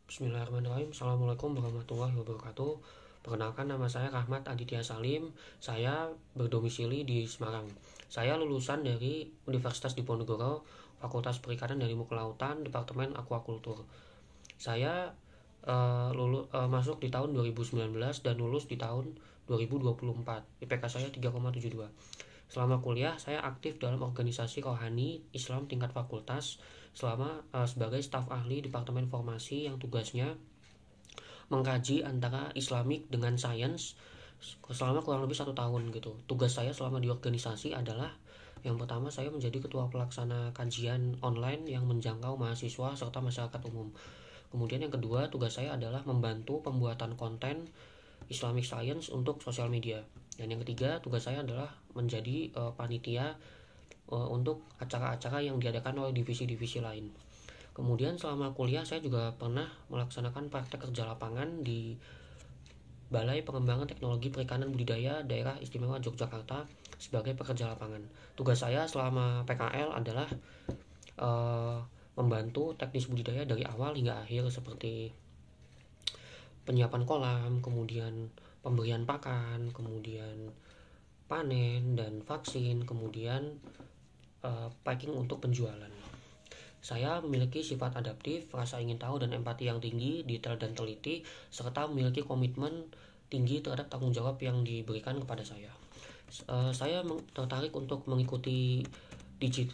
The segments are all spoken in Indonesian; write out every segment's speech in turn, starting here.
Bismillahirrahmanirrahim. Assalamualaikum warahmatullahi wabarakatuh. Perkenalkan, nama saya Rahmat Aditya Salim. Saya berdomisili di Semarang. Saya lulusan dari Universitas Diponegoro, Fakultas Perikanan dan Ilmu Kelautan, Departemen Aquacultur. Saya masuk di tahun 2019 dan lulus di tahun 2024. IPK saya 3,72. Selama kuliah, saya aktif dalam organisasi rohani Islam tingkat fakultas sebagai staf ahli Departemen Formasi yang tugasnya mengkaji antara Islamik dengan sains selama kurang lebih 1 tahun gitu. Tugas saya selama di organisasi adalah yang pertama, saya menjadi ketua pelaksana kajian online yang menjangkau mahasiswa serta masyarakat umum. Kemudian yang kedua, tugas saya adalah membantu pembuatan konten Islamic Science untuk sosial media. Dan yang ketiga, tugas saya adalah menjadi panitia untuk acara-acara yang diadakan oleh divisi-divisi lain. Kemudian selama kuliah saya juga pernah melaksanakan praktek kerja lapangan di Balai Pengembangan Teknologi Perikanan Budidaya Daerah Istimewa Yogyakarta sebagai pekerja lapangan. Tugas saya selama PKL adalah membantu teknis budidaya dari awal hingga akhir, seperti penyiapan kolam, kemudian pemberian pakan, kemudian panen dan vaksin, kemudian packing untuk penjualan. Saya memiliki sifat adaptif, rasa ingin tahu dan empati yang tinggi, detail dan teliti, serta memiliki komitmen tinggi terhadap tanggung jawab yang diberikan kepada saya. Saya tertarik untuk mengikuti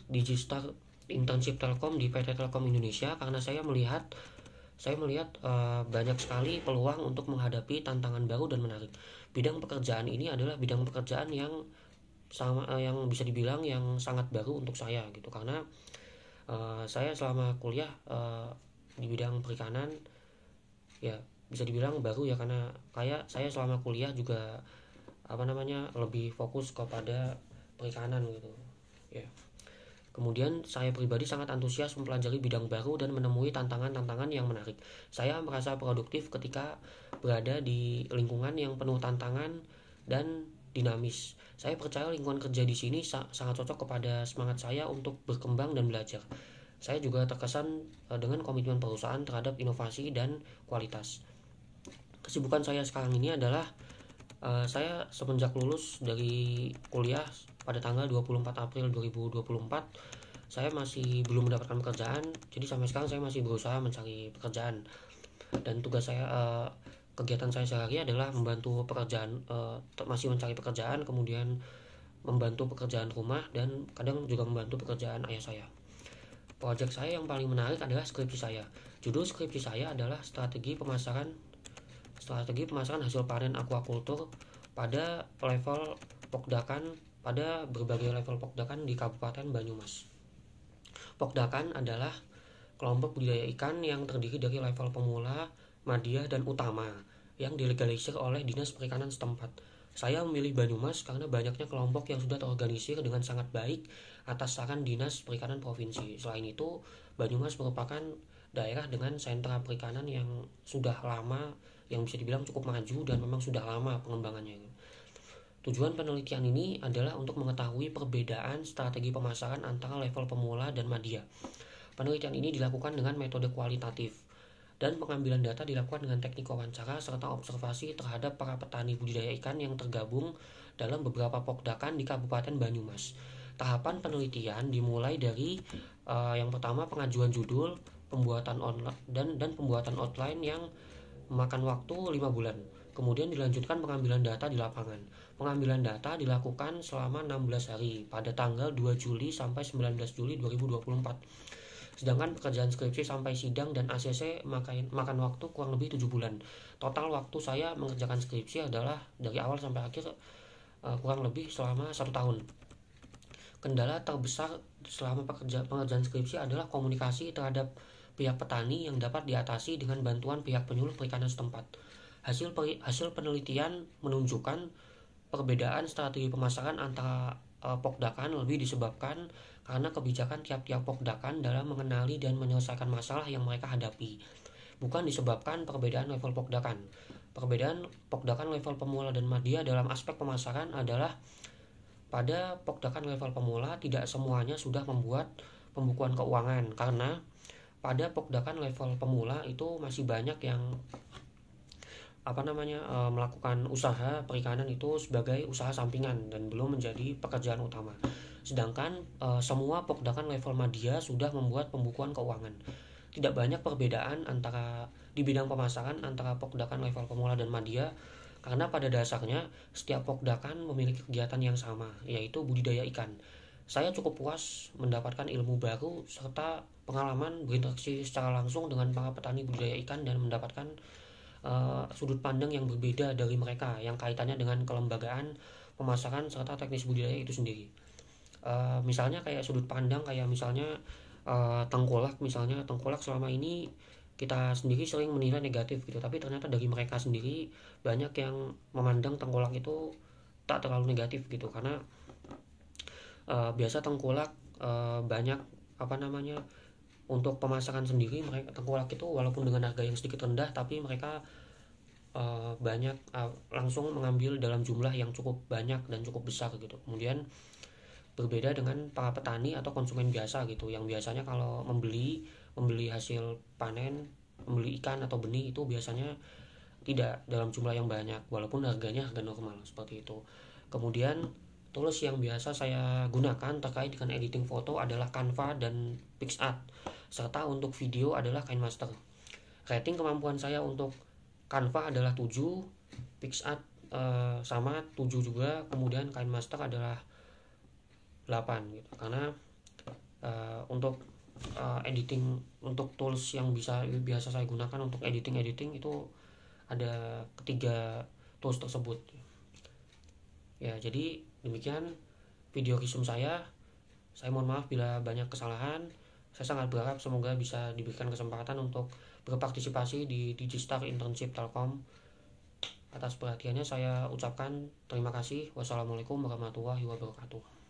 Digistar Internship Telkom di PT Telkom Indonesia karena saya melihat banyak sekali peluang untuk menghadapi tantangan baru dan menarik. Bidang pekerjaan ini adalah bidang pekerjaan yang bisa dibilang yang sangat baru untuk saya gitu, karena saya selama kuliah di bidang perikanan ya bisa dibilang baru ya, karena saya selama kuliah juga lebih fokus kepada perikanan gitu ya. Kemudian saya pribadi sangat antusias mempelajari bidang baru dan menemui tantangan-tantangan yang menarik. Saya merasa produktif ketika berada di lingkungan yang penuh tantangan dan dinamis. Saya percaya lingkungan kerja di sini sangat cocok kepada semangat saya untuk berkembang dan belajar. Saya juga terkesan dengan komitmen perusahaan terhadap inovasi dan kualitas. Kesibukan saya sekarang ini adalah saya semenjak lulus dari kuliah pada tanggal 24 April 2024, saya masih belum mendapatkan pekerjaan. Jadi sampai sekarang saya masih berusaha mencari pekerjaan. Dan tugas saya, kegiatan saya sehari adalah membantu pekerjaan, masih mencari pekerjaan, kemudian membantu pekerjaan rumah, dan kadang juga membantu pekerjaan ayah saya. Proyek saya yang paling menarik adalah skripsi saya. Judul skripsi saya adalah strategi pemasaran hasil panen aquacultur pada level pokdakan pada berbagai level pokdakan di Kabupaten Banyumas. Pokdakan adalah kelompok budidaya ikan yang terdiri dari level pemula, madya, dan utama yang dilegalisir oleh Dinas Perikanan setempat. Saya memilih Banyumas karena banyaknya kelompok yang sudah terorganisir dengan sangat baik atas saran Dinas Perikanan Provinsi. Selain itu, Banyumas merupakan daerah dengan sentra perikanan yang sudah lama, yang bisa dibilang cukup maju dan memang sudah lama pengembangannya. Tujuan penelitian ini adalah untuk mengetahui perbedaan strategi pemasaran antara level pemula dan madya. Penelitian ini dilakukan dengan metode kualitatif, dan pengambilan data dilakukan dengan teknik wawancara serta observasi terhadap para petani budidaya ikan yang tergabung dalam beberapa pokdakan di Kabupaten Banyumas. Tahapan penelitian dimulai dari yang pertama, pengajuan judul, pembuatan online dan pembuatan outline yang memakan waktu 5 bulan. Kemudian dilanjutkan pengambilan data di lapangan. Pengambilan data dilakukan selama 16 hari pada tanggal 2 Juli sampai 19 Juli 2024. Sedangkan pekerjaan skripsi sampai sidang dan ACC makan waktu kurang lebih 7 bulan. Total waktu saya mengerjakan skripsi adalah dari awal sampai akhir kurang lebih selama 1 tahun. Kendala terbesar selama pengerjaan skripsi adalah komunikasi terhadap pihak petani yang dapat diatasi dengan bantuan pihak penyuluh perikanan setempat. Hasil penelitian menunjukkan perbedaan strategi pemasaran antara pokdakan lebih disebabkan karena kebijakan tiap-tiap pokdakan dalam mengenali dan menyelesaikan masalah yang mereka hadapi, bukan disebabkan perbedaan level pokdakan. Perbedaan pokdakan level pemula dan madya dalam aspek pemasaran adalah pada pokdakan level pemula tidak semuanya sudah membuat pembukuan keuangan karena pada pokdakan level pemula itu masih banyak yang melakukan usaha perikanan itu sebagai usaha sampingan dan belum menjadi pekerjaan utama. Sedangkan semua pokdakan level madya sudah membuat pembukuan keuangan. Tidak banyak perbedaan antara di bidang pemasaran antara pokdakan level pemula dan madya, karena pada dasarnya setiap pokdakan memiliki kegiatan yang sama, yaitu budidaya ikan. Saya cukup puas mendapatkan ilmu baru serta pengalaman berinteraksi secara langsung dengan para petani budidaya ikan dan mendapatkan sudut pandang yang berbeda dari mereka yang kaitannya dengan kelembagaan, pemasaran serta teknis budidaya itu sendiri. Misalnya kayak sudut pandang kayak misalnya tengkolak, misalnya tengkolak selama ini kita sendiri sering menilai negatif gitu, tapi ternyata dari mereka sendiri banyak yang memandang tengkolak itu tak terlalu negatif gitu, karena biasa tengkolak banyak untuk pemasaran sendiri. Mereka tengkolak itu walaupun dengan harga yang sedikit rendah, tapi mereka banyak langsung mengambil dalam jumlah yang cukup banyak dan cukup besar gitu. Kemudian berbeda dengan para petani atau konsumen biasa gitu, yang biasanya kalau membeli hasil panen, membeli ikan atau benih itu biasanya tidak dalam jumlah yang banyak walaupun harganya harga normal seperti itu. Kemudian tools yang biasa saya gunakan terkait dengan editing foto adalah Canva dan PixArt, serta untuk video adalah KineMaster. Rating kemampuan saya untuk Canva adalah 7, PixArt sama 7 juga, kemudian KineMaster adalah 8 gitu. Karena untuk editing, untuk tools yang biasa saya gunakan untuk editing itu ada ketiga tools tersebut. Ya, jadi demikian video resume saya. Saya mohon maaf bila banyak kesalahan. Saya sangat berharap semoga bisa diberikan kesempatan untuk berpartisipasi di Digistar Internship Telkom. Atas perhatiannya saya ucapkan terima kasih. Wassalamualaikum warahmatullahi wabarakatuh.